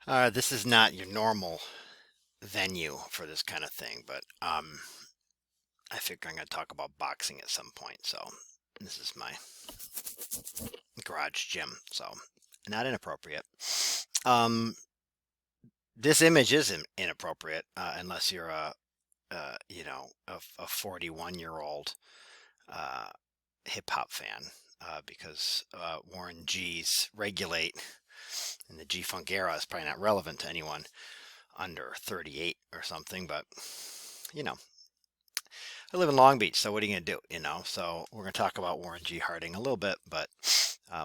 This is not your normal venue for this kind of thing, but I figure I'm going to talk about boxing at some point. So this is my garage gym, so not inappropriate. Um, this image is inappropriate unless you're a 41-year-old hip hop fan, because Warren G's Regulate in the G Funk era is probably not relevant to anyone under 38 or something, but you know, I live in Long Beach, so what are you going to do? So we're going to talk about Warren G. Harding a little bit, but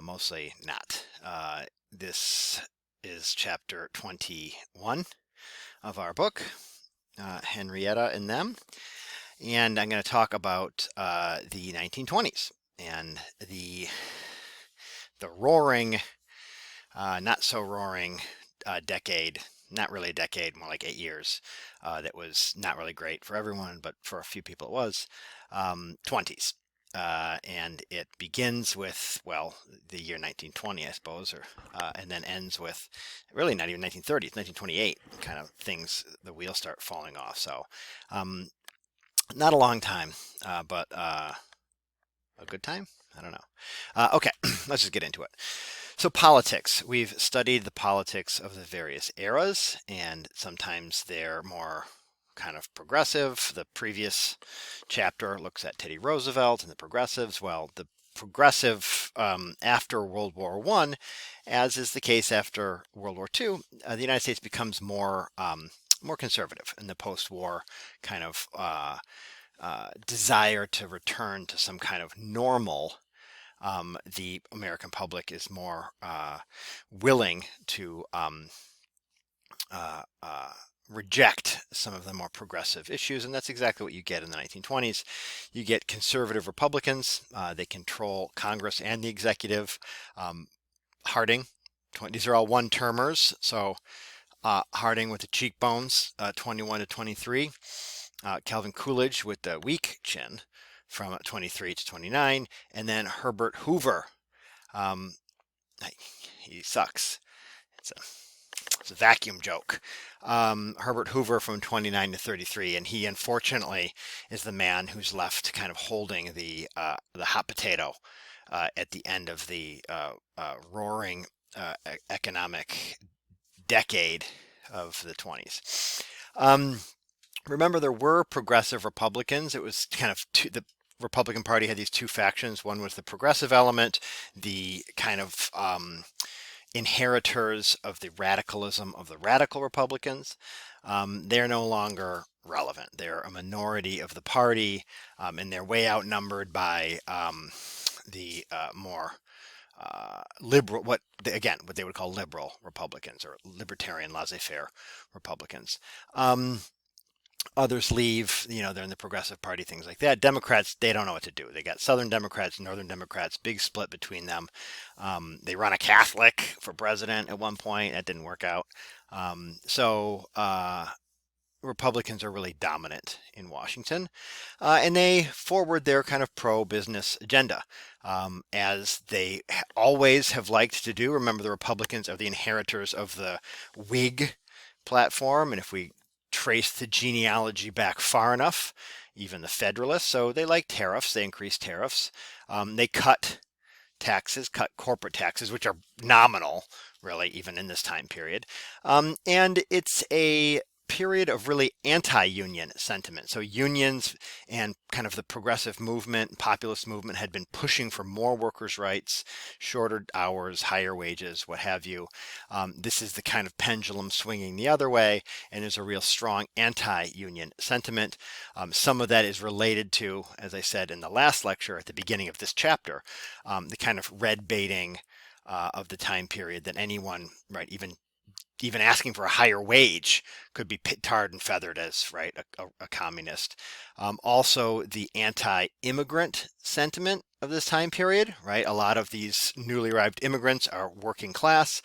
mostly not. This is chapter 21 of our book, Henrietta and Them, and I'm going to talk about the 1920s and the roaring, not so roaring decade, not really a decade, more like 8 years, that was not really great for everyone, but for a few people it was, 20s. And it begins with, well, the year 1920, I suppose, and then ends with really not even 1930, it's 1928 kind of things, the wheels start falling off. So, not a long time, but a good time? I don't know. Okay, let's just get into it. So, politics. We've studied the politics of the various eras, and sometimes they're more kind of progressive. The previous chapter looks at Teddy Roosevelt and the progressives. Well, the progressive after World War One, as is the case after World War Two, the United States becomes more conservative in the post-war kind of desire to return to some kind of normal. The American public is more willing to uh, uh, reject some of the more progressive issues, and that's exactly what you get in the 1920s. You get conservative Republicans. They control Congress and the executive. Harding, these are all one-termers, so Harding with the cheekbones, 21 to 23. Calvin Coolidge with the weak chin from 23 to 29, and then Herbert Hoover. Um, he sucks. It's a, it's a vacuum joke. Herbert Hoover from 29 to 33, and he unfortunately is the man who's left kind of holding the hot potato at the end of the roaring economic decade of the 20s. Remember, there were progressive Republicans. It was kind of the Republican Party had these two factions. One was the progressive element, the kind of inheritors of the radicalism of the radical Republicans. They're no longer relevant. They're a minority of the party, and they're way outnumbered by the more liberal, what they would call liberal Republicans or libertarian laissez-faire Republicans. Others leave, they're in the progressive party, things like that. Democrats, they don't know what to do. They got Southern Democrats, Northern Democrats, big split between them. They run a Catholic for president at one point. That didn't work out. So Republicans are really dominant in Washington, and they forward their kind of pro-business agenda, as they always have liked to do. Remember, the Republicans are the inheritors of the Whig platform, and if we trace the genealogy back far enough, even the Federalists, so they like tariffs, they increase tariffs, they cut taxes, cut corporate taxes, which are nominal, really, even in this time period. And it's a period of really anti-union sentiment. So unions and kind of the progressive movement, populist movement had been pushing for more workers' rights, shorter hours, higher wages, what have you. This is the kind of pendulum swinging the other way, and there's a real strong anti-union sentiment. Some of that is related to, as I said in the last lecture at the beginning of this chapter, the kind of red baiting of the time period that anyone, right, even asking for a higher wage could be tarred and feathered as, right, a communist. Also, the anti-immigrant sentiment of this time period, right? A lot of these newly arrived immigrants are working class.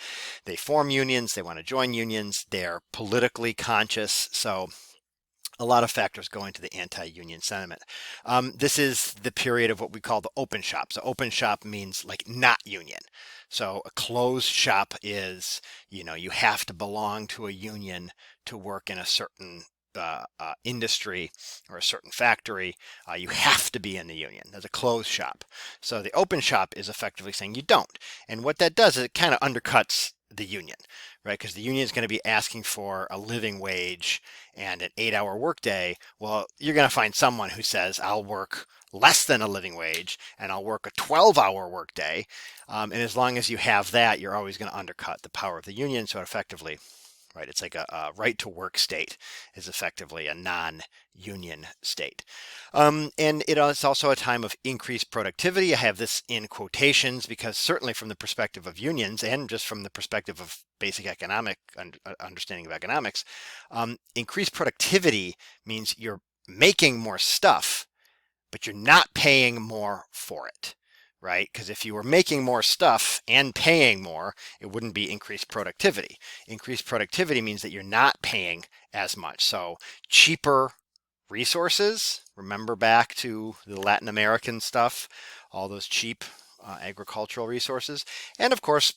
They form unions. They want to join unions. They're politically conscious. So a lot of factors go into the anti-union sentiment. This is the period of what we call the open shop. So open shop means like not union. So a closed shop is, you have to belong to a union to work in a certain industry or a certain factory. You have to be in the union. That's a closed shop. So the open shop is effectively saying you don't. And what that does is it kind of undercuts the union, right? Because the union is going to be asking for a living wage and an 8-hour workday. Well, you're going to find someone who says, I'll work less than a living wage and I'll work a 12-hour workday. And as long as you have that, you're always going to undercut the power of the union. So effectively, right, it's like a right to work state is effectively a non-union state. And it is also a time of increased productivity. I have this in quotations because certainly from the perspective of unions and just from the perspective of basic economic understanding of economics, increased productivity means you're making more stuff, but you're not paying more for it, right? Because if you were making more stuff and paying more, it wouldn't be increased productivity. Increased productivity means that you're not paying as much. So cheaper resources, remember back to the Latin American stuff, all those cheap agricultural resources, and of course,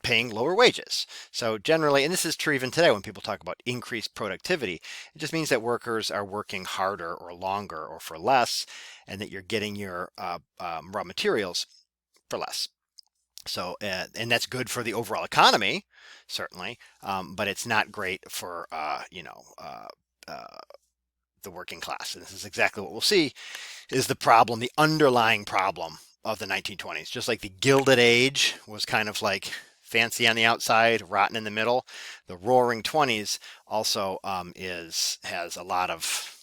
paying lower wages. So generally, and this is true even today when people talk about increased productivity, it just means that workers are working harder or longer or for less, and that you're getting your raw materials for less. So, and that's good for the overall economy, certainly, but it's not great for, the working class. And this is exactly what we'll see is the problem, the underlying problem of the 1920s. Just like the Gilded Age was kind of like fancy on the outside, rotten in the middle, the Roaring 20s also has a lot of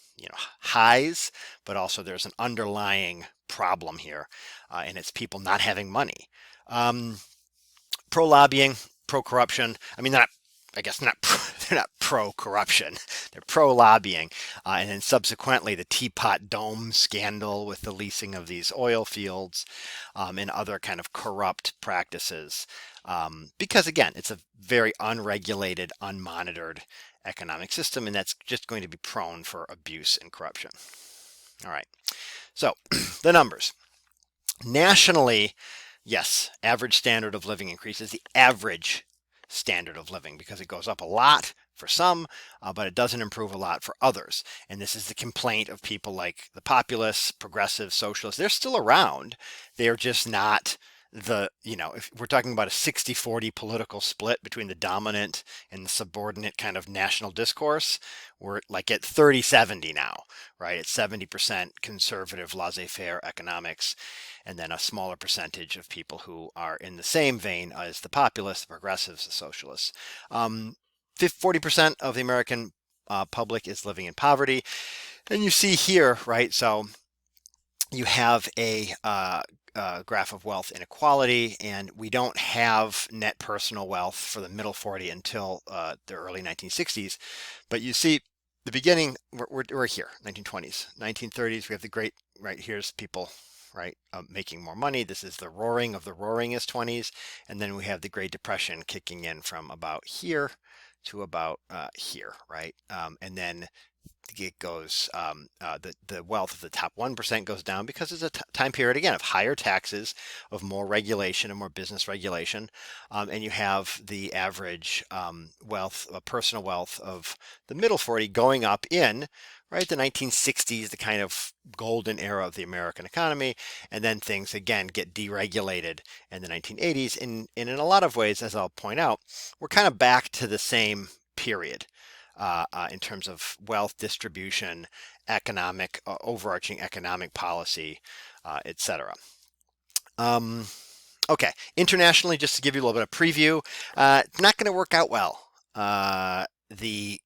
highs, but also there's an underlying problem here, and it's people not having money. Pro lobbying, pro corruption. I mean, I guess not. They're not pro corruption. They're pro lobbying, and then subsequently the Teapot Dome scandal with the leasing of these oil fields, and other kind of corrupt practices. Because again, it's a very unregulated, unmonitored economic system, and that's just going to be prone for abuse and corruption. All right. So the numbers. Nationally, yes, average standard of living increases. The average standard of living because it goes up a lot for some, but it doesn't improve a lot for others. And this is the complaint of people like the populists, progressives, socialists. They're still around. They're just not if we're talking about a 60-40 political split between the dominant and the subordinate kind of national discourse, we're like at 30-70 now, right? It's 70% conservative laissez-faire economics, and then a smaller percentage of people who are in the same vein as the populists, the progressives, the socialists. 40% of the American public is living in poverty. And you see here, right? So you have a graph of wealth inequality, and we don't have net personal wealth for the middle 40 until the early 1960s. But you see the beginning, we're here, 1920s, 1930s, we have the great, right, here's people, right, making more money. This is the roaring of the roaringest 20s. And then we have the Great Depression kicking in from about here to about here, right? And then it goes, the wealth of the top 1% goes down because it's a time period, again, of higher taxes, of more regulation and more business regulation. And you have the average wealth, personal wealth of the middle 40 going up in, right, the 1960s, the kind of golden era of the American economy. And then things, again, get deregulated in the 1980s. And in a lot of ways, as I'll point out, we're kind of back to the same period. In terms of wealth distribution, economic, overarching economic policy, etc. Okay, internationally, just to give you a little bit of preview, it's not going to work out well. The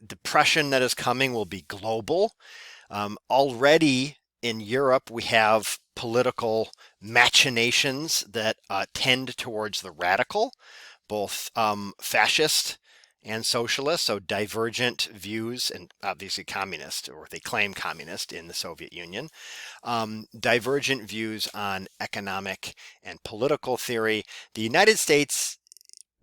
depression that is coming will be global. Already in Europe, we have political machinations that tend towards the radical, both fascist and socialist, so divergent views, and obviously communist, or they claim communist in the Soviet Union, divergent views on economic and political theory. The United States,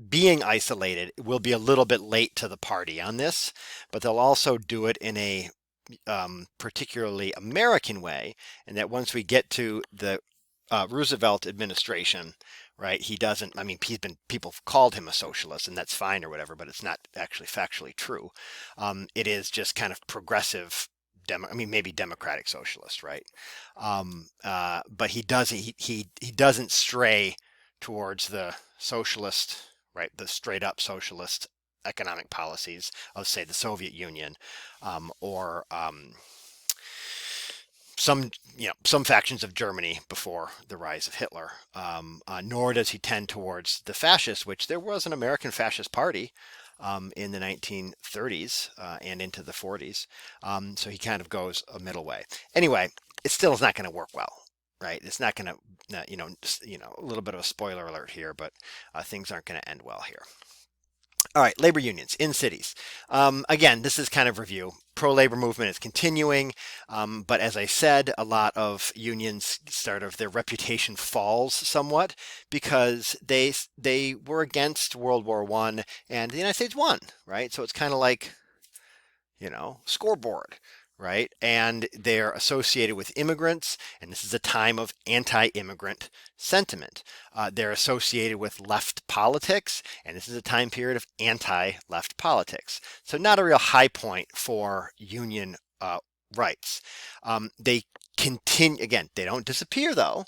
being isolated, will be a little bit late to the party on this, but they'll also do it in a particularly American way, and that once we get to the Roosevelt administration, right? He doesn't, I mean, people have called him a socialist, and that's fine or whatever, but it's not actually factually true. It is just kind of progressive, I mean, maybe democratic socialist, right? But he doesn't stray towards the socialist, right? The straight up socialist economic policies of, say, the Soviet Union, or some factions of Germany before the rise of Hitler. Nor does he tend towards the fascists, which there was an American Fascist Party in the 1930s and into the 40s. So he kind of goes a middle way. Anyway, it still is not going to work well, right? It's not going to, a little bit of a spoiler alert here, but things aren't going to end well here. All right, labor unions in cities. Again, this is kind of review. Pro-labor movement is continuing, but as I said, a lot of unions their reputation falls somewhat because they were against World War I, and the United States won, right? So it's kind of like, scoreboard, right? And they're associated with immigrants, and this is a time of anti-immigrant sentiment. They're associated with left politics, and this is a time period of anti-left politics. So not a real high point for union rights. They continue, again, they don't disappear though.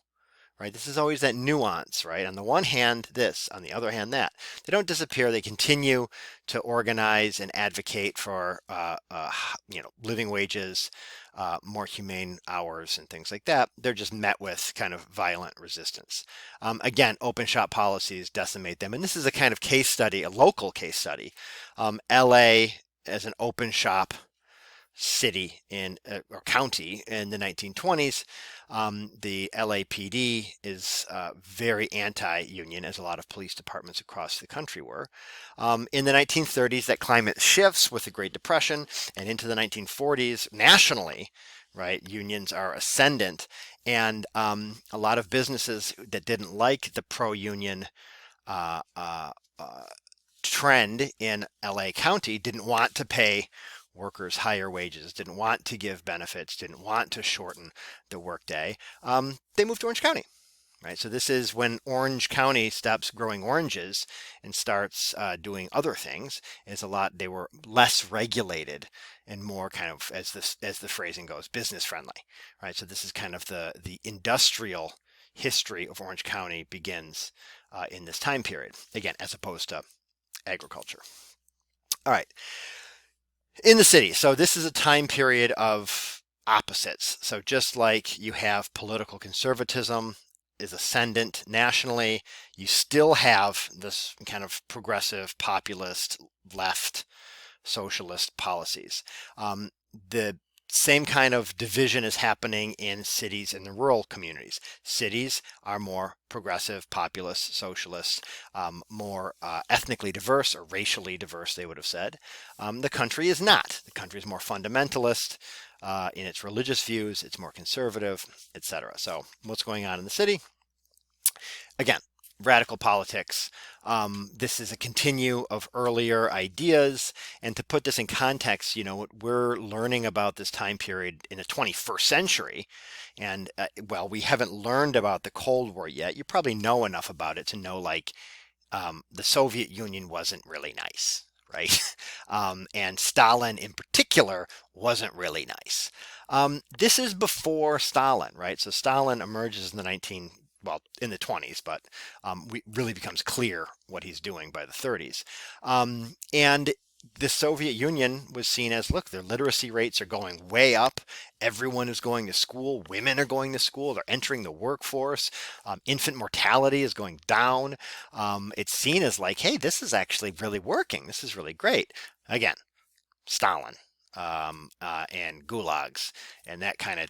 Right? This is always that nuance, right? On the one hand, this, on the other hand, that. They don't disappear. They continue to organize and advocate for, living wages, more humane hours, and things like that. They're just met with kind of violent resistance. Again, open shop policies decimate them, and this is a kind of case study, a local case study. LA as an open shop city or county in the 1920s. The LAPD is very anti-union, as a lot of police departments across the country were. In the 1930s, that climate shifts with the Great Depression, and into the 1940s, nationally, right, unions are ascendant, and a lot of businesses that didn't like the pro-union trend in LA County didn't want to pay workers higher wages, didn't want to give benefits, didn't want to shorten the workday. They moved to Orange County, right? So this is when Orange County stops growing oranges and starts doing other things. They were less regulated and more kind of, as the phrasing goes, business friendly, right? So this is kind of the industrial history of Orange County begins in this time period, again, as opposed to agriculture. All right. In the city, so this is a time period of opposites. So just like you have political conservatism is ascendant nationally, you still have this kind of progressive, populist, left, socialist policies. The same kind of division is happening in cities and the rural communities. Cities are more progressive, populist, socialist, more ethnically diverse or racially diverse, they would have said. The country is not. The country is more fundamentalist in its religious views. It's more conservative, etc. So what's going on in the city? Again, radical politics. This is a continue of earlier ideas. And to put this in context, what we're learning about this time period in the 21st century, and we haven't learned about the Cold War yet. You probably know enough about it to know, like, the Soviet Union wasn't really nice, right? And Stalin in particular wasn't really nice. This is before Stalin, right? So Stalin emerges in in the 20s, but really becomes clear what he's doing by the 30s. And the Soviet Union was seen as, look, their literacy rates are going way up. Everyone is going to school. Women are going to school. They're entering the workforce. Infant mortality is going down. It's seen as like, hey, this is actually really working. This is really great. Again, Stalin. And gulags and that kind of,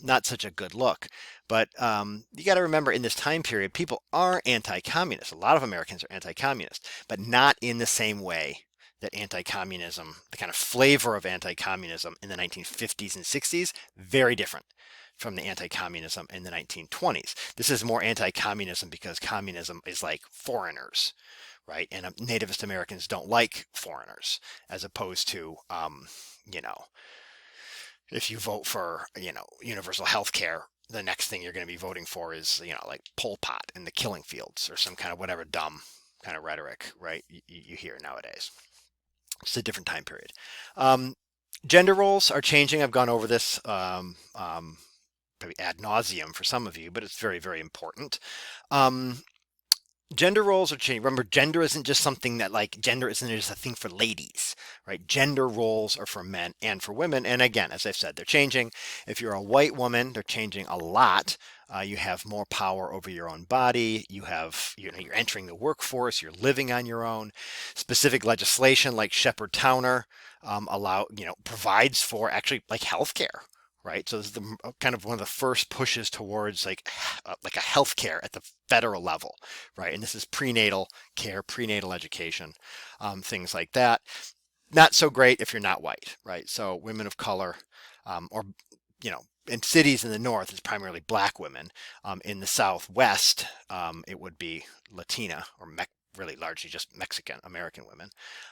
not such a good look. But you got to remember, in this time period, people are anti-communist. A lot of Americans are anti-communist, but not in the same way that anti-communism, the kind of flavor of anti-communism in the 1950s and 60s, very different from the anti-communism in the 1920s. This is more anti-communism because communism is like foreigners, right? And nativist Americans don't like foreigners, as opposed to, if you vote for, universal health care, the next thing you're going to be voting for is, like Pol Pot in the killing fields or some kind of whatever dumb kind of rhetoric, right? You hear nowadays. It's a different time period. Um, Gender roles are changing. I've gone over this probably ad nauseum for some of you, but it's very, very important. Um, Gender roles are changing. Remember, gender isn't just something that, like, gender isn't just a thing for ladies, right? Gender roles are for men and for women. And again, as I've said, they're changing. If you're a white woman, they're changing a lot. You have more power over your own body. You're entering the workforce. You're living on your own. Specific legislation like Shepard-Towner provides for actually like healthcare, right? So this is kind of one of the first pushes towards like a healthcare at the federal level, right? And this is prenatal care, prenatal education, things like that. Not so great if you're not white, right? So women of color, or in cities in the north, it's primarily black women. In the southwest, it would be Latina or really largely just Mexican American women,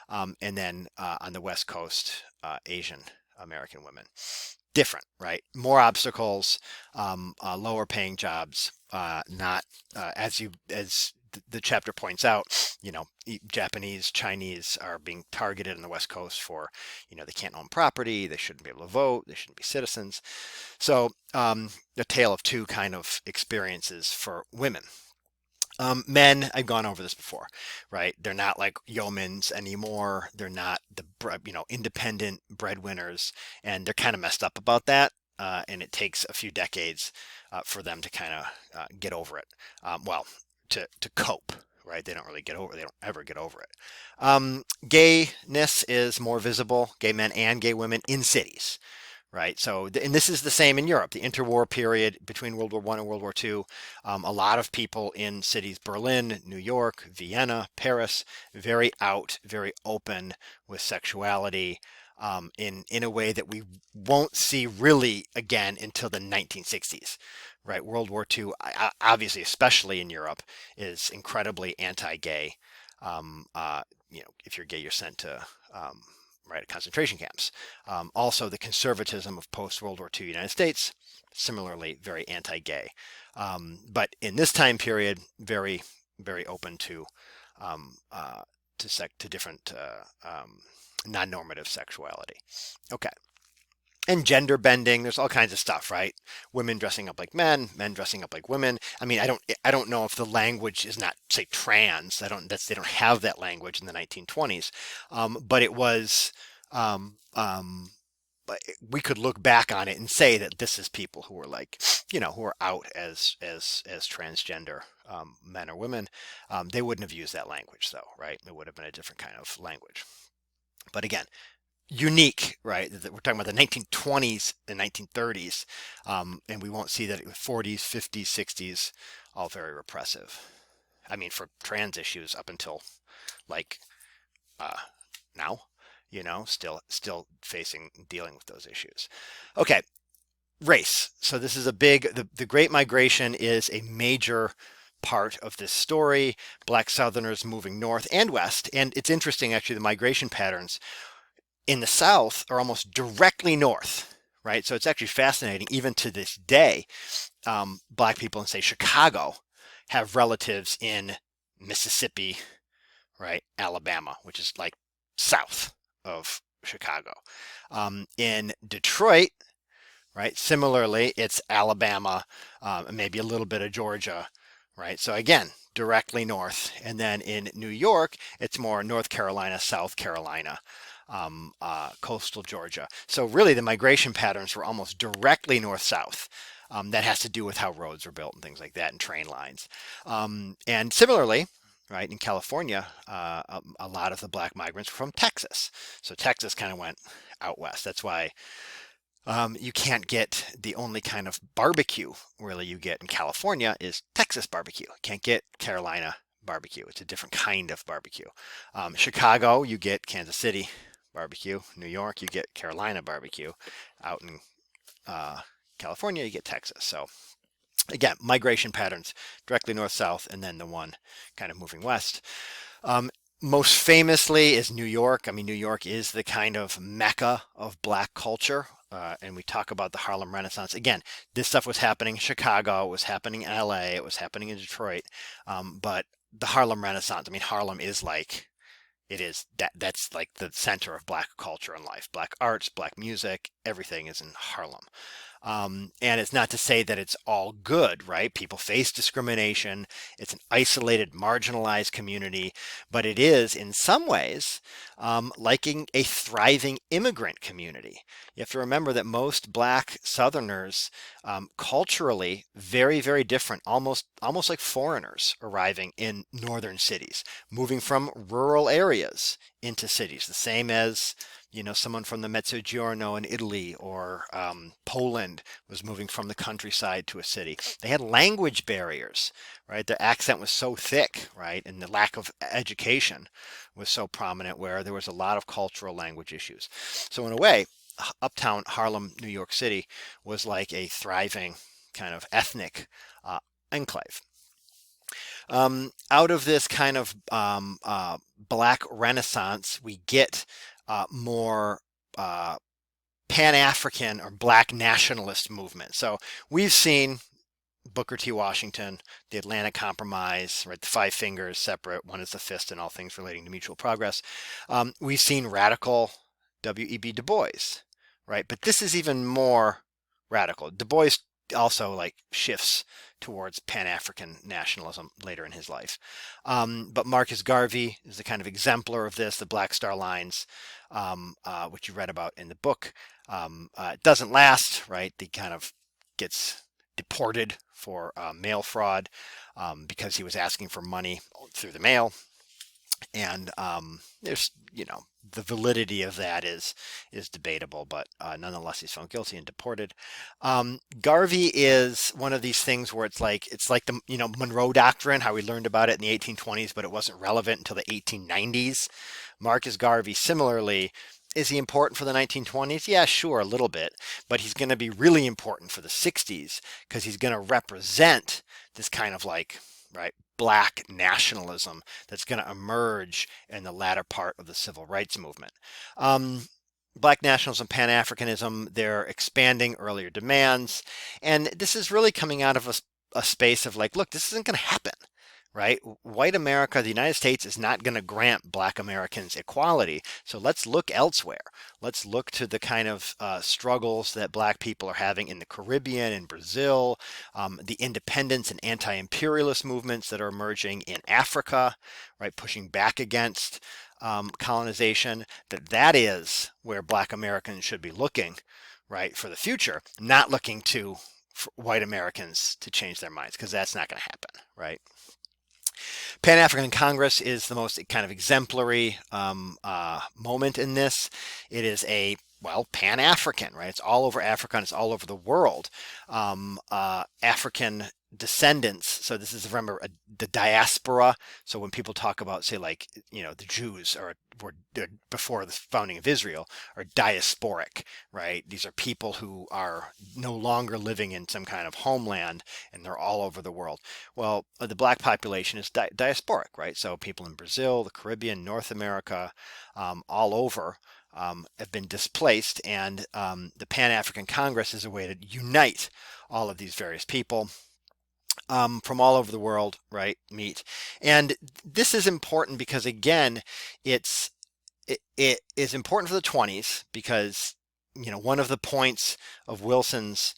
and then on the west coast, Asian American women. Different, right? More obstacles, lower paying jobs, not as the chapter points out, Japanese, Chinese are being targeted on the West Coast for, they can't own property, they shouldn't be able to vote, they shouldn't be citizens. So a tale of two kind of experiences for women. Men, I've gone over this before, right? They're not like yeomans anymore. They're not the independent breadwinners, and they're kind of messed up about that. And it takes a few decades for them to kind of get over it. Well, to cope, right? They don't really get over. They don't ever get over it. Gayness is more visible. Gay men and gay women in cities, right? So, and this is the same in Europe, the interwar period between World War I and World War II. A lot of people in cities, Berlin, New York, Vienna, Paris, very out, very open with sexuality, in a way that we won't see really again until the 1960s, right? World War II, obviously, especially in Europe, is incredibly anti-gay. If you're gay, you're sent to right, concentration camps. Also, the conservatism of post-World War II United States, similarly very anti-gay. But in this time period, very, very open to different non-normative sexuality. Okay. And gender bending, there's all kinds of stuff, right? Women dressing up like men, men dressing up like women. I mean, I don't know if the language is not, say, trans. They don't have that language in the 1920s, but it was. But we could look back on it and say that this is people who were like, who are out as transgender men or women. They wouldn't have used that language, though, right? It would have been a different kind of language. But again, unique, right? We're talking about the 1920s and 1930s, and we won't see that in the 40s, 50s, 60s, all very repressive. I mean, for trans issues up until like now, still dealing with those issues. Okay, race. So this is the Great Migration is a major part of this story. Black Southerners moving north and west, and it's interesting actually the migration patterns in the South are almost directly north, right? So it's actually fascinating. Even to this day, black people in, say, Chicago have relatives in Mississippi, right? Alabama, which is like south of Chicago. In Detroit, right? Similarly, it's Alabama, maybe a little bit of Georgia, right? So again, directly north. And then in New York, it's more North Carolina, South Carolina, coastal Georgia. So really the migration patterns were almost directly north-south. That has to do with how roads were built and things like that and train lines. And similarly, right, in California, a lot of the black migrants were from Texas. So Texas kind of went out west. That's why you can't get the only kind of barbecue really you get in California is Texas barbecue. You can't get Carolina barbecue. It's a different kind of barbecue. Chicago, you get Kansas City barbecue. New York, you get Carolina barbecue. Out in California, you get Texas. So again, migration patterns directly north-south, and then the one kind of moving west. Most famously is New York. I mean, New York is the kind of mecca of black culture. and we talk about the Harlem Renaissance. Again, this stuff was happening in Chicago, it was happening in LA, it was happening in Detroit. But the Harlem Renaissance, I mean, Harlem is like, that's like the center of black culture and life. Black arts, black music, everything is in Harlem. And it's not to say that it's all good, right? People face discrimination. It's an isolated, marginalized community, but it is, in some ways, liking a thriving immigrant community. You have to remember that most black Southerners, culturally, very, very different, almost like foreigners arriving in northern cities, moving from rural areas into cities, the same as someone from the Mezzogiorno in Italy or Poland was moving from the countryside to a city. They had language barriers, right? Their accent was so thick, right? And the lack of education was so prominent where there was a lot of cultural language issues. So in a way, uptown Harlem, New York City was like a thriving kind of ethnic enclave. Out of this kind of black renaissance, we get more Pan-African or black nationalist movement. So we've seen Booker T. Washington, the Atlantic Compromise, right? The five fingers separate, one is the fist, and all things relating to mutual progress. We've seen radical W.E.B. Du Bois, right? But this is even more radical. Du Bois also like shifts towards Pan-African nationalism later in his life. But Marcus Garvey is the kind of exemplar of this, the Black Star Lines, which you read about in the book. It doesn't last, right? He kind of gets deported for mail fraud because he was asking for money through the mail. And there's, the validity of that is debatable, but nonetheless, he's found guilty and deported. Garvey is one of these things where it's like the Monroe Doctrine, how we learned about it in the 1820s, but it wasn't relevant until the 1890s. Marcus Garvey, similarly, is he important for the 1920s? Yeah, sure, a little bit, but he's going to be really important for the 60s because he's going to represent this kind of like, right, black nationalism that's going to emerge in the latter part of the civil rights movement. Black nationalism, Pan-Africanism, they're expanding earlier demands. And this is really coming out of a space of like, look, this isn't going to happen, right? White America, the United States, is not going to grant Black Americans equality. So let's look elsewhere. Let's look to the kind of struggles that Black people are having in the Caribbean and Brazil, the independence and anti-imperialist movements that are emerging in Africa, right? Pushing back against colonization. That is where Black Americans should be looking, right, for the future, not looking to white Americans to change their minds, because that's not going to happen, right? Pan-African Congress is the most kind of exemplary moment in this. It is Pan-African, right? It's all over Africa and it's all over the world. African descendants. So this is, remember, the diaspora. So when people talk about, say, like, the Jews were before the founding of Israel are diasporic, right? These are people who are no longer living in some kind of homeland and they're all over the world. Well, the Black population is diasporic, right? So people in Brazil, the Caribbean, North America, all over have been displaced, and the Pan-African Congress is a way to unite all of these various people from all over the world, right, meet. And this is important because, again, it is important for the 20s because, one of the points of Wilson's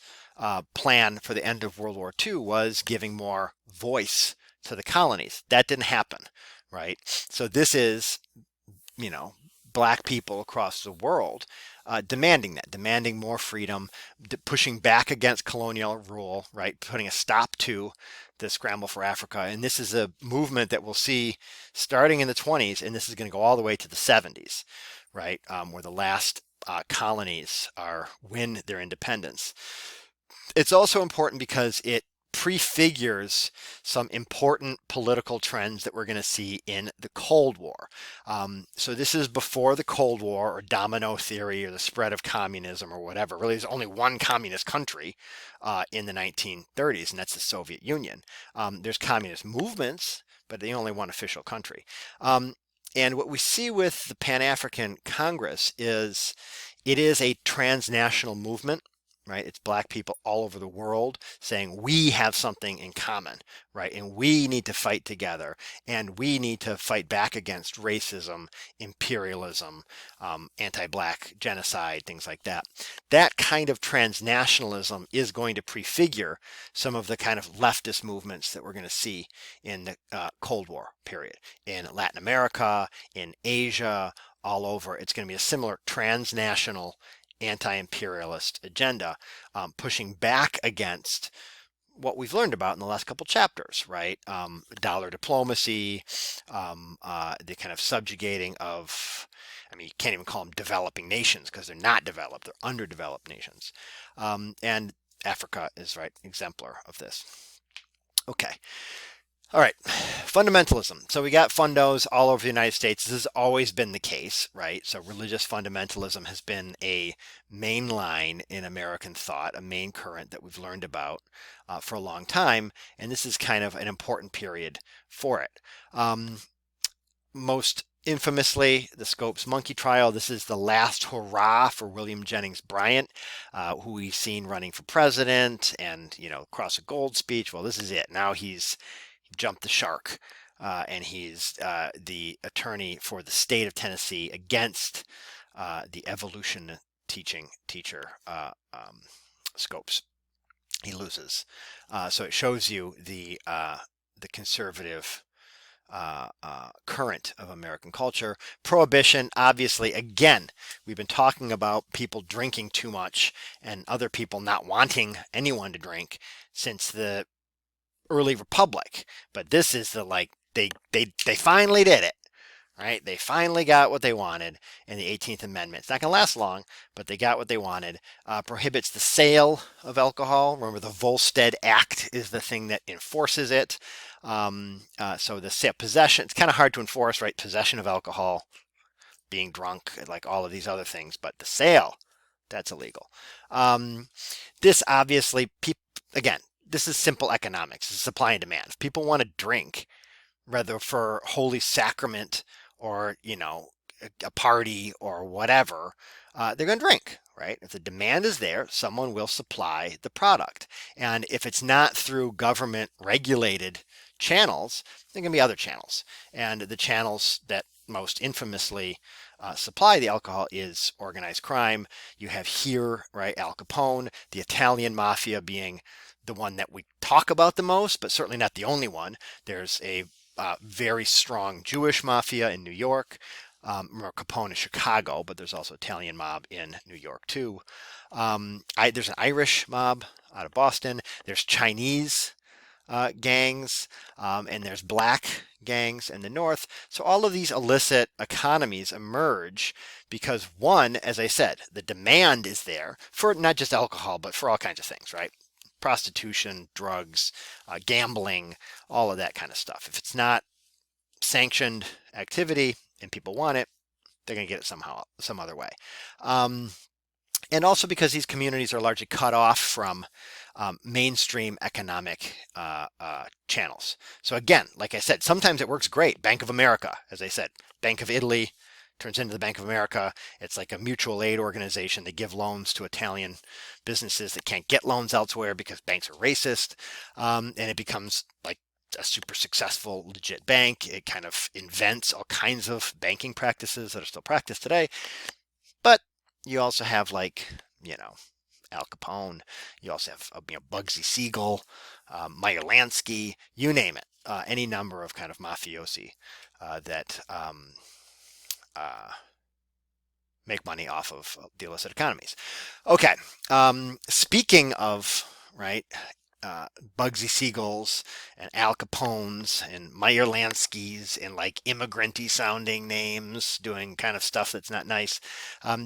plan for the end of World War II was giving more voice to the colonies. That didn't happen, right? So this is, Black people across the world demanding more freedom, pushing back against colonial rule, right? Putting a stop to the scramble for Africa. And this is a movement that we'll see starting in the 20s, and this is going to go all the way to the 70s, right? Where the last colonies win their independence. It's also important because it prefigures some important political trends that we're going to see in the Cold War. So this is before the Cold War or domino theory or the spread of communism or whatever. Really, there's only one communist country in the 1930s, and that's the Soviet Union. There's communist movements, but the only one official country. And what we see with the Pan-African Congress is It is a transnational movement, right? It's black people all over the world saying we have something in common, right? And we need to fight together, and we need to fight back against racism, imperialism, anti-black genocide, things like that. That kind of transnationalism is going to prefigure some of the kind of leftist movements that we're going to see in the Cold War period in Latin America, in Asia, all over. It's going to be a similar transnational anti-imperialist agenda, pushing back against what we've learned about in the last couple chapters, right? Dollar diplomacy, the kind of subjugating of, I mean, you can't even call them developing nations because they're not developed, they're underdeveloped nations. And Africa is, right, exemplar of this. Okay. All right, fundamentalism. So we got fundos all over the United States. This has always been the case, right? So religious fundamentalism has been a main line in American thought, a main current that we've learned about for a long time, and this is kind of an important period for it. Most infamously, the Scopes monkey trial. This is the last hurrah for William Jennings Bryant, who we've seen running for president and, cross a gold speech. Well, this is it. Now he's jumped the shark, and he's the attorney for the state of Tennessee against the evolution teacher Scopes. He loses, so it shows you the conservative current of American culture. Prohibition, obviously, again, we've been talking about people drinking too much and other people not wanting anyone to drink since the early republic, but this is the they finally did it, right? They finally got what they wanted in the 18th Amendment. It's not gonna last long, but they got what they wanted. Prohibits the sale of alcohol. Remember, the Volstead Act is the thing that enforces it. So the sale, possession, it's kind of hard to enforce, right? Possession of alcohol, being drunk, like all of these other things, but the sale, that's illegal. This obviously, again, this is simple economics. It's supply and demand. If people want to drink, whether for holy sacrament or, a party or whatever, they're going to drink, right? If the demand is there, someone will supply the product. And if it's not through government regulated channels, there are going to be other channels. And the channels that most infamously supply the alcohol is organized crime. You have here, right, Al Capone, the Italian mafia being the one that we talk about the most, but certainly not the only one. There's a very strong Jewish mafia in New York. Capone is Chicago, but there's also Italian mob in New York too. There's an Irish mob out of Boston. There's Chinese gangs, and there's black gangs in the north. So all of these illicit economies emerge because, one, as I said, the demand is there for not just alcohol, but for all kinds of things, right? Prostitution, drugs, gambling, all of that kind of stuff. If it's not sanctioned activity and people want it, they're going to get it somehow, some other way. And also because these communities are largely cut off from mainstream economic channels. So again, like I said, sometimes it works great. Bank of America, as I said, Bank of Italy turns into the Bank of America. It's like a mutual aid organization. They give loans to Italian businesses that can't get loans elsewhere because banks are racist. And it becomes like a super successful, legit bank. It kind of invents all kinds of banking practices that are still practiced today. But you also have Al Capone. You also have Bugsy Siegel, Meyer Lansky, you name it. Any number of kind of mafiosi that make money off of the illicit economies. Okay, speaking of, right, Bugsy Siegels and Al Capones and Meyer Lanskys and like immigrant-y sounding names doing kind of stuff that's not nice.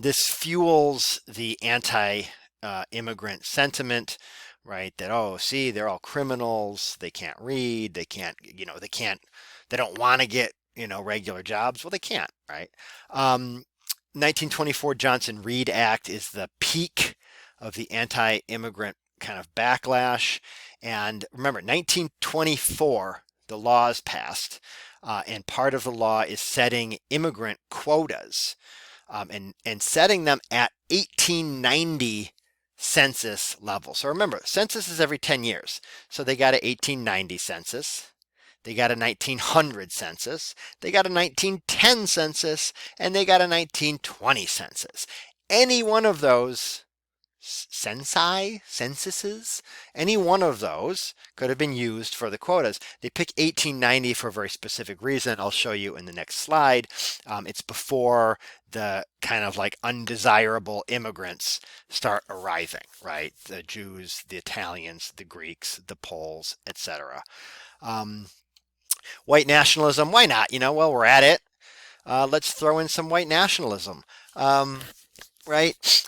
This fuels the anti-immigrant sentiment, right? That, oh, see, they're all criminals. They can't read. They can't, they don't want to get, regular jobs. Well, they can't, right? 1924 Johnson-Reed Act is the peak of the anti-immigrant kind of backlash. And remember, 1924, the law is passed, and part of the law is setting immigrant quotas and setting them at 1890 census level. So remember, census is every 10 years. So they got a 1890 census. They got a 1900 census, they got a 1910 census, and they got a 1920 census. Any one of those censuses, any one of those could have been used for the quotas. They pick 1890 for a very specific reason. I'll show you in the next slide. It's before the kind of like undesirable immigrants start arriving, right? The Jews, the Italians, the Greeks, the Poles, etc. White nationalism, why not? Well, we're at it. Let's throw in some white nationalism, right?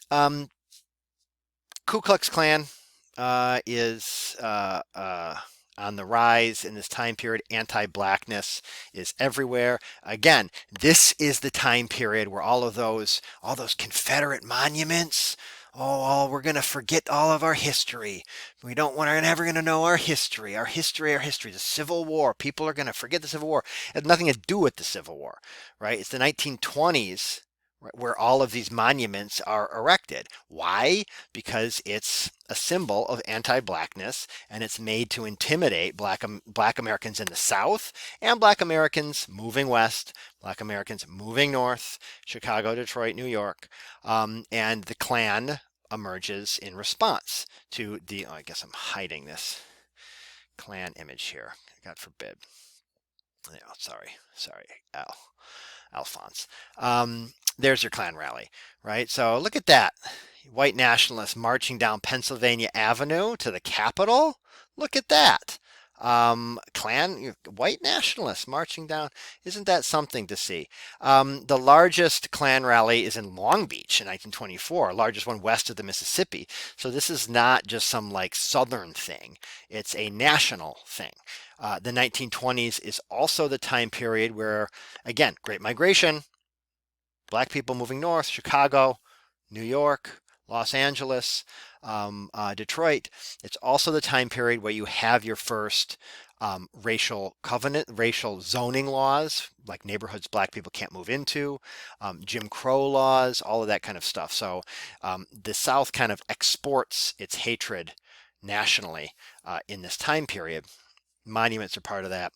Ku Klux Klan is on the rise in this time period. Anti-blackness is everywhere. Again, this is the time period where all those Confederate monuments. Oh, we're going to forget all of our history. We're never going to know our history. The Civil War. People are going to forget the Civil War. It had nothing to do with the Civil War, right? It's the 1920s where all of these monuments are erected. Why? Because it's a symbol of anti-blackness, and it's made to intimidate black Americans in the South and black Americans moving west, black Americans moving north, Chicago, Detroit, New York, and the Klan emerges in response to I guess I'm hiding this Klan image here. God forbid. Sorry, Alphonse. There's your Klan rally, right? So look at that. White nationalists marching down Pennsylvania Avenue to the Capitol. Look at that. White nationalists marching down. Isn't that something to see? The largest Klan rally is in Long Beach in 1924, largest one west of the Mississippi. So this is not just some like Southern thing. It's a national thing. The 1920s is also the time period where, again, Great Migration, black people moving north, Chicago, New York, Los Angeles, Detroit. It's also the time period where you have your first racial zoning laws, like neighborhoods black people can't move into, Jim Crow laws, all of that kind of stuff. So the South kind of exports its hatred nationally in this time period. Monuments are part of that.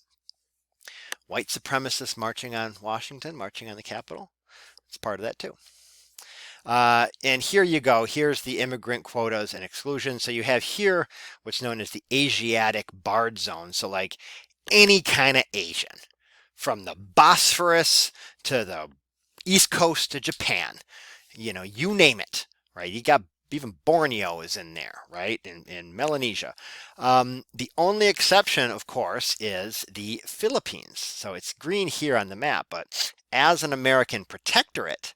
White supremacists marching on Washington, marching on the Capitol. It's part of that too. And here you go. Here's the immigrant quotas and exclusions. So you have here what's known as the Asiatic barred zone. So like any kind of Asian, from the Bosphorus to the East Coast to Japan, you name it, right? You got even Borneo is in there, right? In Melanesia. The only exception, of course, is the Philippines. So it's green here on the map, but as an American protectorate,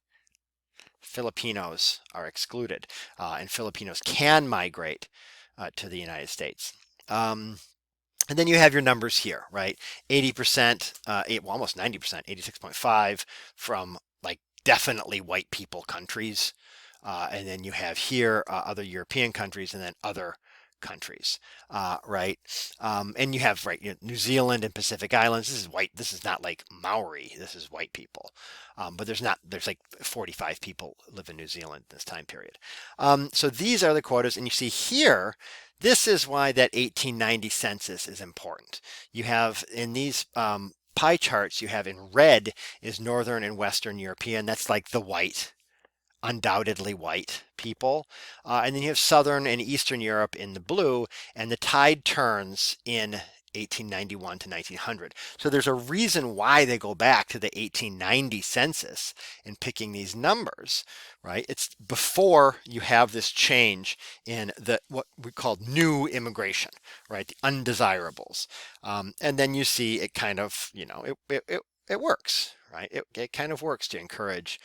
Filipinos are excluded, and Filipinos can migrate to the United States. And then you have your numbers here, right? 80%, almost 90%, 86.5 from like definitely white people countries. And then you have here other European countries and then other countries, right? And you have, right, New Zealand and Pacific Islands. This is white. This is not like Maori. This is white people. But there's like 45 people live in New Zealand in this time period. So these are the quotas. And you see here, this is why that 1890 census is important. You have in these pie charts, you have in red is Northern and Western European. That's like the white, undoubtedly white people. And then you have Southern and Eastern Europe in the blue, and the tide turns in 1891 to 1900. So there's a reason why they go back to the 1890 census in picking these numbers, right? It's before you have this change in what we call new immigration, right? The undesirables. And then you see it kind of, it works, right? It kind of works to encourage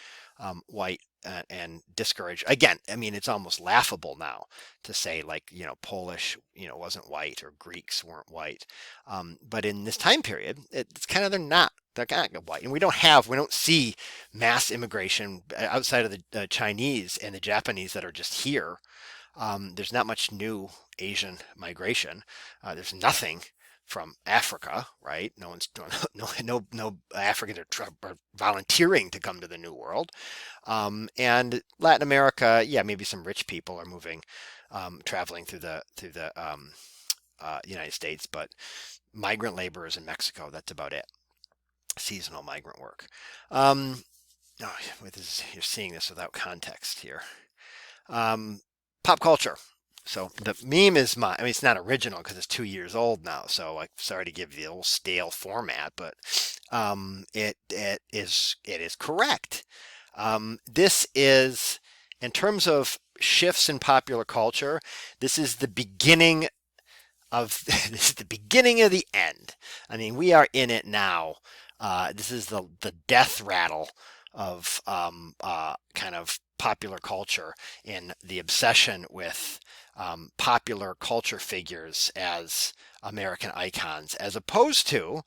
white and discourage. Again, I mean, it's almost laughable now to say like, Polish, wasn't white or Greeks weren't white. But in this time period, it's kind of, they're kind of white. And we don't see mass immigration outside of the Chinese and the Japanese that are just here. There's not much new Asian migration. There's nothing from Africa, right? No one's no Africans are volunteering to come to the New World. And Latin America, yeah, maybe some rich people are moving, traveling through the United States, but migrant laborers in Mexico, that's about it. Seasonal migrant work. Um, oh, you're seeing this without context here. Um, Pop culture. So the meme is I mean, it's not original because it's 2 years old now. So I'm sorry to give you the old stale format, but it is correct. This is, in terms of shifts in popular culture, this is the beginning this is the beginning of the end. I mean, we are in it now. This is the death rattle of kind of popular culture in the obsession with popular culture figures as American icons, as opposed to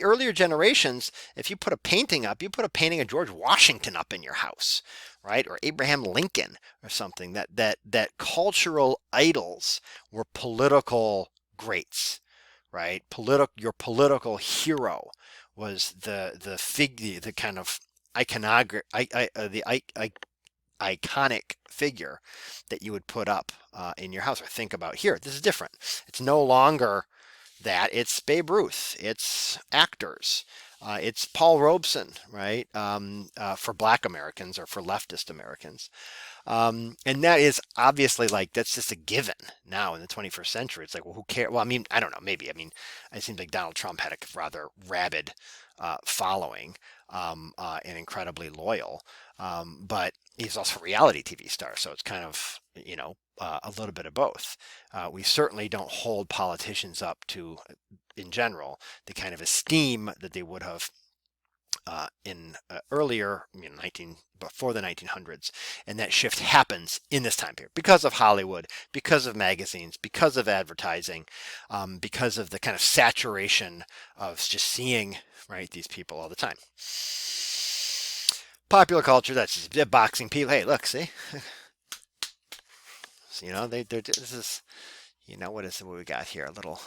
earlier generations. If you put a painting up, you put a painting of George Washington up in your house, right? Or Abraham Lincoln or something. That cultural idols were political greats, right? Your political hero was the figure, the kind of iconic figure that you would put up in your house or think about. Here, this is different. It's no longer that. It's Babe Ruth. It's actors. It's Paul Robeson, right? For Black Americans or for leftist Americans. And that is obviously, like, that's just a given now in the 21st century. It's like, well, who cares? Well, I mean, I don't know, maybe. I mean, it seems like Donald Trump had a rather rabid following, and incredibly loyal. But he's also a reality TV star, so it's kind of, a little bit of both. We certainly don't hold politicians up to, in general, the kind of esteem that they would have in earlier, before the 1900s, and that shift happens in this time period because of Hollywood, because of magazines, because of advertising, because of the kind of saturation of just seeing, right, these people all the time. Popular culture, that's just boxing people. Hey, look, see, so, this is, what we got here? A little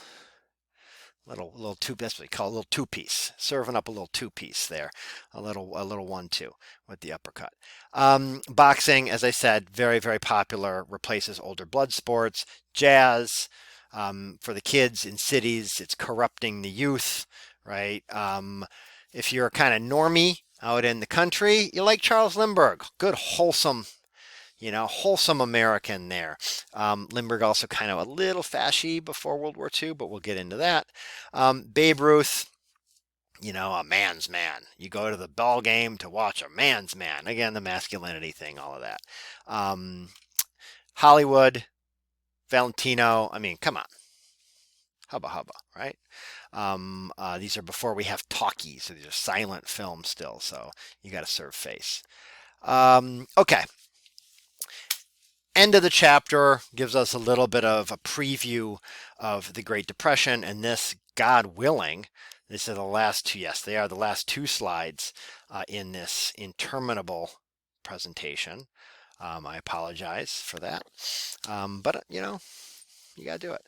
two, that's what we call a little two-piece, serving up a little two-piece there, a little 1-2 with the uppercut. Boxing, as I said, very, very popular, replaces older blood sports. Jazz, for the kids in cities, it's corrupting the youth, right? If you're kind of normie out in the country, you like Charles Lindbergh, good, wholesome American there. Lindbergh also kind of a little fashy before World War II, but we'll get into that. Babe Ruth, a man's man. You go to the ball game to watch a man's man. Again, the masculinity thing, all of that. Hollywood, Valentino. I mean, come on. Hubba, right? These are before we have talkies. So these are silent films still, so you got to serve face. Okay. End of the chapter gives us a little bit of a preview of the Great Depression, and this, God willing, this are the last two. Yes, they are the last two slides in this interminable presentation. I apologize for that, but you got to do it.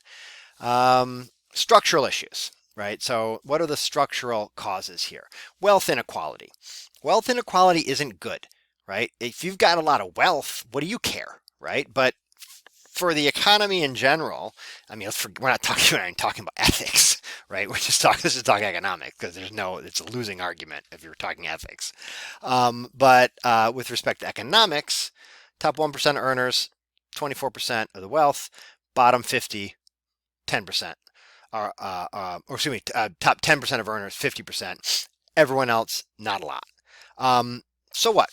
Structural issues, right? So, what are the structural causes here? Wealth inequality. Wealth inequality isn't good, right? If you've got a lot of wealth, what do you care? Right? But for the economy in general, I mean, we're not talking about ethics, right? This is talking economics, because it's a losing argument if you're talking ethics. But with respect to economics, top 1% earners, 24% of the wealth, bottom 50, 10%, or excuse me, top 10% of earners, 50%. Everyone else, not a lot. So what?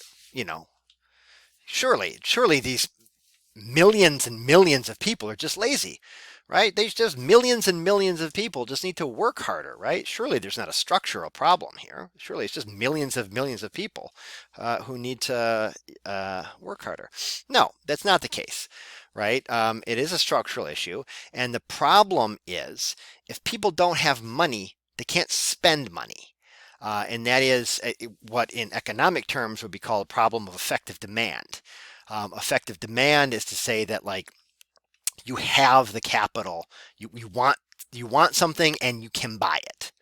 Surely these millions and millions of people are just lazy, right? There's just millions and millions of people just need to work harder, right? Surely there's not a structural problem here. Surely it's just millions of people who need to work harder. No, that's not the case, right? It is a structural issue. And the problem is, if people don't have money, they can't spend money. And that is what in economic terms would be called a problem of effective demand. Effective demand is to say that, like, you have the capital, you want you want something and you can buy it,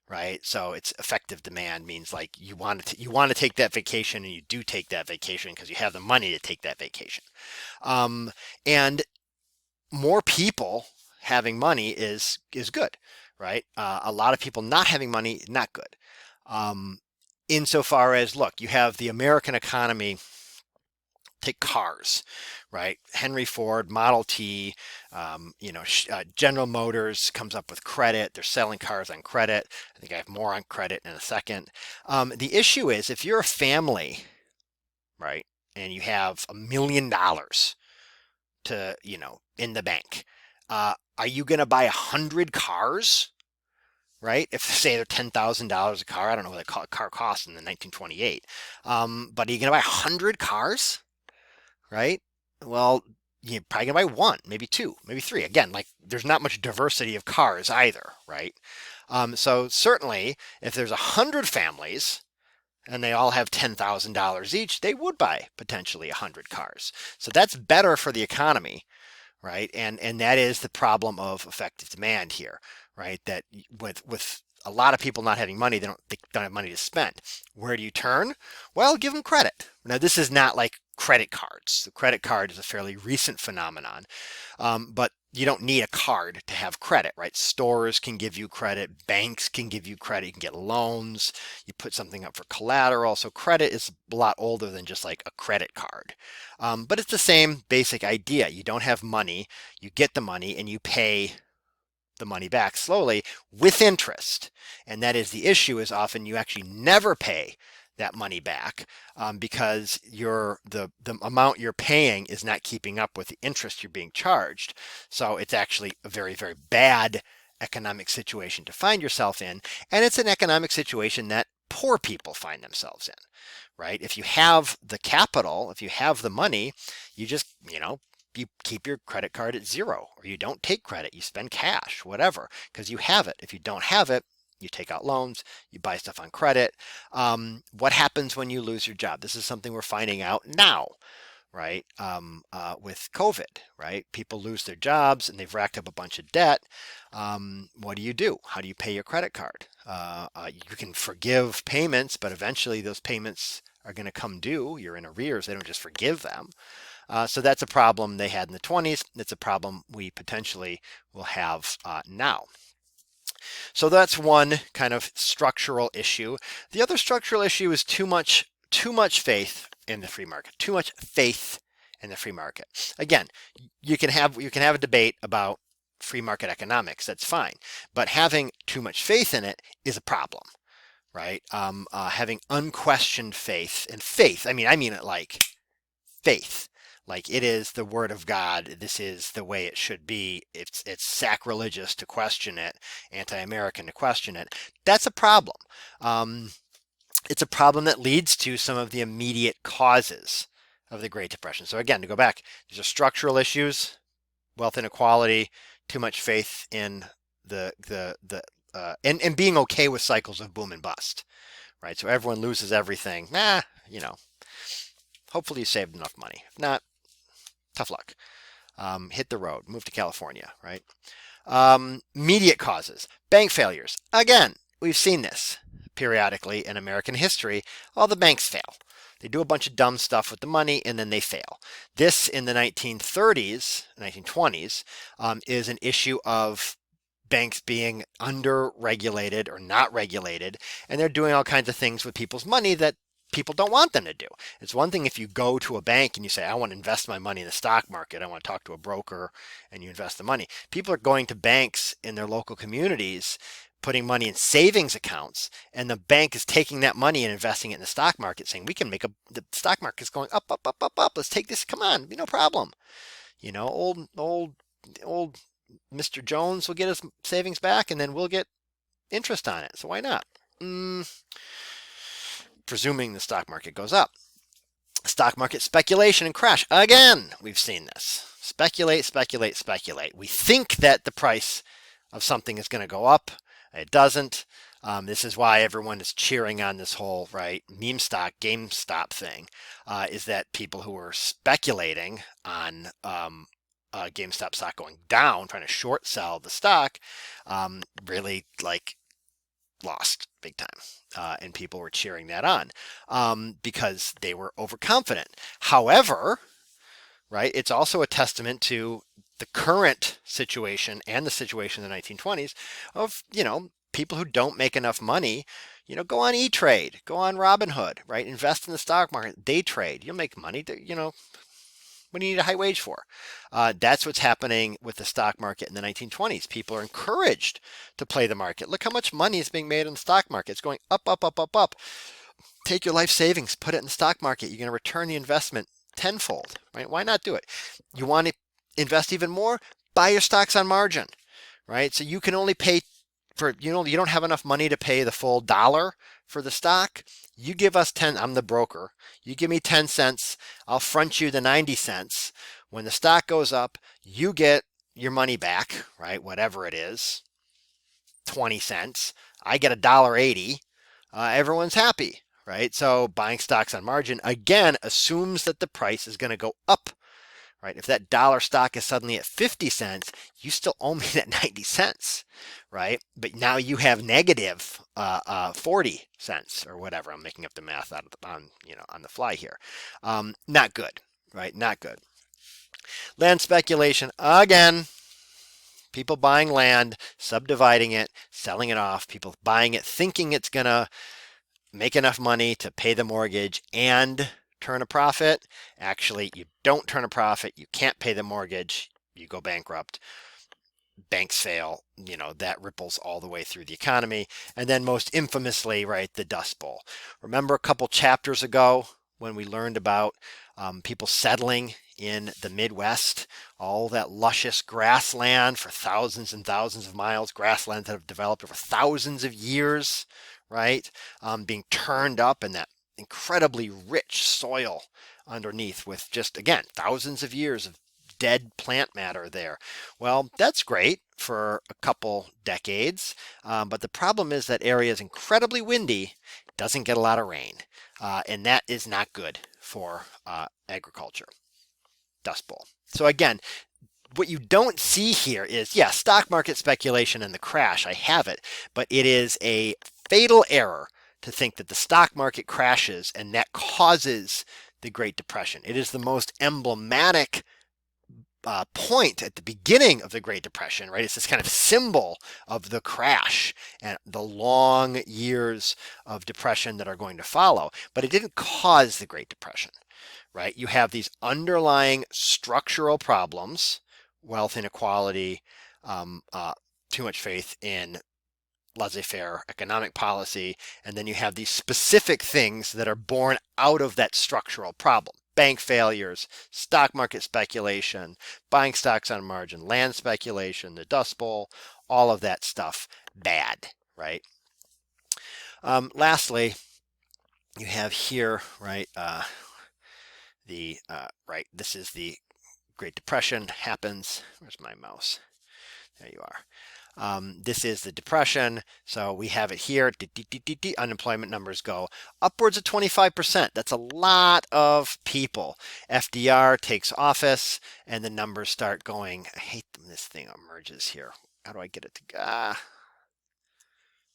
right? So it's effective demand means like you want to take that vacation and you do take that vacation because you have the money to take that vacation. Um, and more people having money is good, right? A lot of people not having money, not good. Um, Insofar as, look, you have the American economy. Take cars, right? Henry Ford, Model T, General Motors comes up with credit. They're selling cars on credit. I think I have more on credit in a second. The issue is if you're a family, right, and you have $1 million to, in the bank, are you going to buy 100 cars? Right? If say they're $10,000 a car, I don't know what a car cost in the 1928. But are you going to buy 100 cars? Right? Well, you're probably gonna buy one, maybe two, maybe three. Again, like there's not much diversity of cars either, right? So certainly, if there's 100 families and they all have $10,000 each, they would buy potentially 100 cars. So that's better for the economy, right? And that is the problem of effective demand here, right? That with a lot of people not having money, they don't have money to spend. Where do you turn? Well, give them credit. Now, this is not like credit cards. The credit card is a fairly recent phenomenon, but you don't need a card to have credit, right? Stores can give you credit, banks can give you credit, you can get loans, you put something up for collateral. So credit is a lot older than just like a credit card. But it's the same basic idea. You don't have money, you get the money and you pay the money back slowly with interest. And that is the issue is often you actually never pay that money back because the amount you're paying is not keeping up with the interest you're being charged. So it's actually a very, very bad economic situation to find yourself in. And it's an economic situation that poor people find themselves in, right? If you have the capital, if you have the money, you just, you keep your credit card at zero or you don't take credit, you spend cash, whatever, because you have it. If you don't have it, you take out loans, you buy stuff on credit. What happens when you lose your job? This is something we're finding out now, right? With COVID, right? People lose their jobs and they've racked up a bunch of debt. What do? How do you pay your credit card? You can forgive payments, but eventually those payments are going to come due. You're in arrears. They don't just forgive them. So that's a problem they had in the 20s. It's a problem we potentially will have now. So that's one kind of structural issue. The other structural issue is too much faith in the free market. Too much faith in the free market. Again, you can have a debate about free market economics. That's fine, but having too much faith in it is a problem, right? Having unquestioned faith and faith. I mean it like faith. Like it is the word of God. This is the way it should be. It's sacrilegious to question it, anti-American to question it. That's a problem. It's a problem that leads to some of the immediate causes of the Great Depression. So again, to go back, these are structural issues: wealth inequality, too much faith in and being okay with cycles of boom and bust, right? So everyone loses everything. Hopefully you saved enough money. If not, tough luck. Hit the road, move to California, right? Immediate causes, bank failures. Again, we've seen this periodically in American history. All the banks fail. They do a bunch of dumb stuff with the money and then they fail. This in the 1930s, 1920s, is an issue of banks being under-regulated or not regulated, and they're doing all kinds of things with people's money that people don't want them to do. It's one thing if you go to a bank and you say, I want to invest my money in the stock market. I want to talk to a broker and you invest the money. People are going to banks in their local communities, putting money in savings accounts, and the bank is taking that money and investing it in the stock market, saying, the stock market's going up, up, up, up, up. Let's take this. Come on, no problem. Old Mr. Jones will get his savings back and then we'll get interest on it. So why not? Presuming the stock market goes up. Stock market speculation and crash. Again, we've seen this. Speculate, speculate, speculate. We think that the price of something is going to go up. It doesn't. This is why everyone is cheering on this whole, right, meme stock, GameStop thing, is that people who are speculating on GameStop stock going down, trying to short sell the stock, really like lost big time. And people were cheering that on because they were overconfident. However, right, it's also a testament to the current situation and the situation in the 1920s of, people who don't make enough money, go on E-Trade, go on Robinhood, right? Invest in the stock market, day trade. You'll make money, what do you need a high wage for? That's what's happening with the stock market in the 1920s. People are encouraged to play the market. Look how much money is being made in the stock market. It's going up, up, up, up, up. Take your life savings, put it in the stock market. You're going to return the investment tenfold, right? Why not do it? You want to invest even more? Buy your stocks on margin, right? So you can only pay for, you don't have enough money to pay the full dollar for the stock. You give us 10, I'm the broker. You give me 10 cents, I'll front you the 90 cents. When the stock goes up, you get your money back, right? Whatever it is, 20 cents. I get $1.80. Everyone's happy, right? So buying stocks on margin, again, assumes that the price is going to go up, right? If that dollar stock is suddenly at 50 cents, you still owe me that 90 cents, right? But now you have negative 40 cents or whatever. I'm making up the math on the fly here. Not good, right? Not good. Land speculation, again, people buying land, subdividing it, selling it off, people buying it, thinking it's going to make enough money to pay the mortgage and turn a profit. Actually, you don't turn a profit. You can't pay the mortgage. You go bankrupt. Banks fail. That ripples all the way through the economy. And then most infamously, right, the Dust Bowl. Remember a couple chapters ago when we learned about people settling in the Midwest, all that luscious grassland for thousands and thousands of miles, grasslands that have developed over thousands of years, right, being turned up in that incredibly rich soil underneath with just, again, thousands of years of dead plant matter there. Well, that's great for a couple decades, but the problem is that area is incredibly windy, doesn't get a lot of rain, and that is not good for agriculture. Dust Bowl. So again, what you don't see here is, yeah, stock market speculation and the crash, I have it, but it is a fatal error to think that the stock market crashes and that causes the Great Depression. It is the most emblematic point at the beginning of the Great Depression, right? It's this kind of symbol of the crash and the long years of depression that are going to follow, but it didn't cause the Great Depression, right? You have these underlying structural problems, wealth inequality, too much faith in laissez-faire economic policy, and then you have these specific things that are born out of that structural problem. Bank failures, stock market speculation, buying stocks on margin, land speculation, the Dust Bowl, all of that stuff bad, right? Lastly, you have here, right, this is the Great Depression happens. Where's my mouse? There you are. This is the Depression. So we have it here. Unemployment numbers go upwards of 25%. That's a lot of people. FDR takes office and the numbers start going. I hate when this thing emerges here. How do I get it to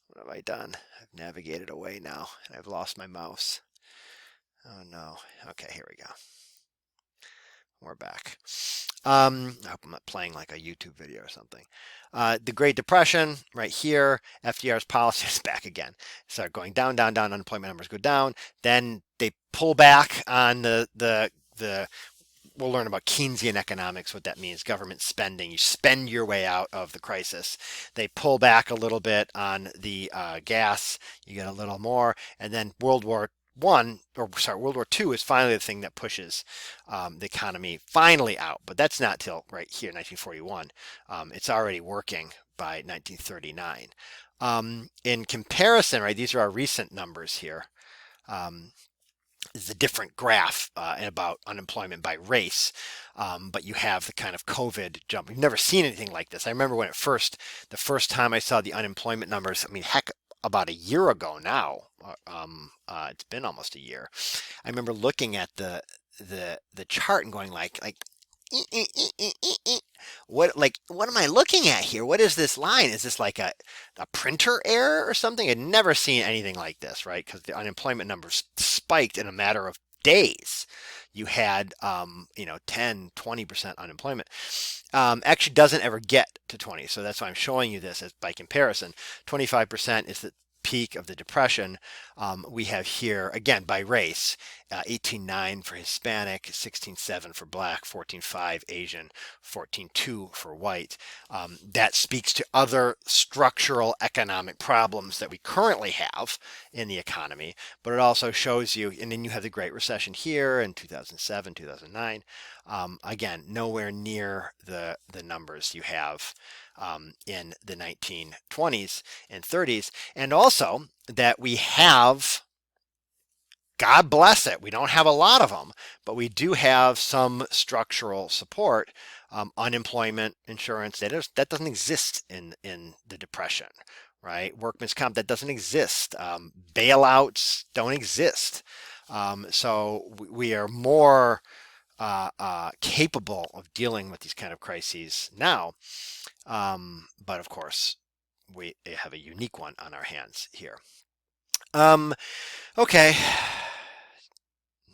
what have I done? I've navigated away now and I've lost my mouse. Oh no. Okay, here we go. We're back. I hope I'm not playing like a YouTube video or something. The Great Depression, right here, FDR's policy is back again. Start going down, down, down. Unemployment numbers go down. Then they pull back on the. We'll learn about Keynesian economics, what that means. Government spending. You spend your way out of the crisis. They pull back a little bit on the gas. You get a little more, and then World War II is finally the thing that pushes the economy finally out. But that's not till right here, 1941. It's already working by 1939. In comparison, right, these are our recent numbers here. This is a different graph about unemployment by race, but you have the kind of COVID jump. We've never seen anything like this. I remember when the first time I saw the unemployment numbers, I mean, heck, about a year ago now. It's been almost a year. I remember looking at the chart and going like What am I looking at here? What is this line? Is this like a printer error or something? I'd never seen anything like this, right? Because the unemployment numbers spiked in a matter of days. You had 10, 20% unemployment. Actually doesn't ever get to 20. So that's why I'm showing you this as by comparison. 25% is the peak of the depression. We have here again by race, 18.9 for Hispanic, 16.7 for Black, 14.5 Asian, 14.2 for white. That speaks to other structural economic problems that we currently have in the economy, but it also shows you, and then you have the Great Recession here in 2007, 2009. Again, nowhere near the numbers you have in the 1920s and 30s, and also that we have, God bless it, we don't have a lot of them, but we do have some structural support. Unemployment insurance that doesn't exist in the Depression, right? Workman's comp that doesn't exist. Bailouts don't exist. So we are more capable of dealing with these kind of crises now. But of course, we have a unique one on our hands here. Okay,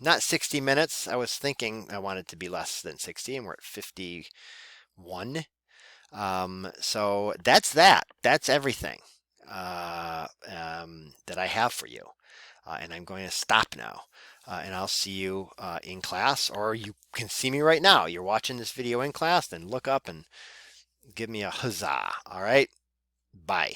not 60 minutes. I was thinking I wanted to be less than 60, and we're at 51. So that's that. That's everything that I have for you. And I'm going to stop now. And I'll see you in class, or you can see me right now. You're watching this video in class, then look up and give me a huzzah. All right. Bye.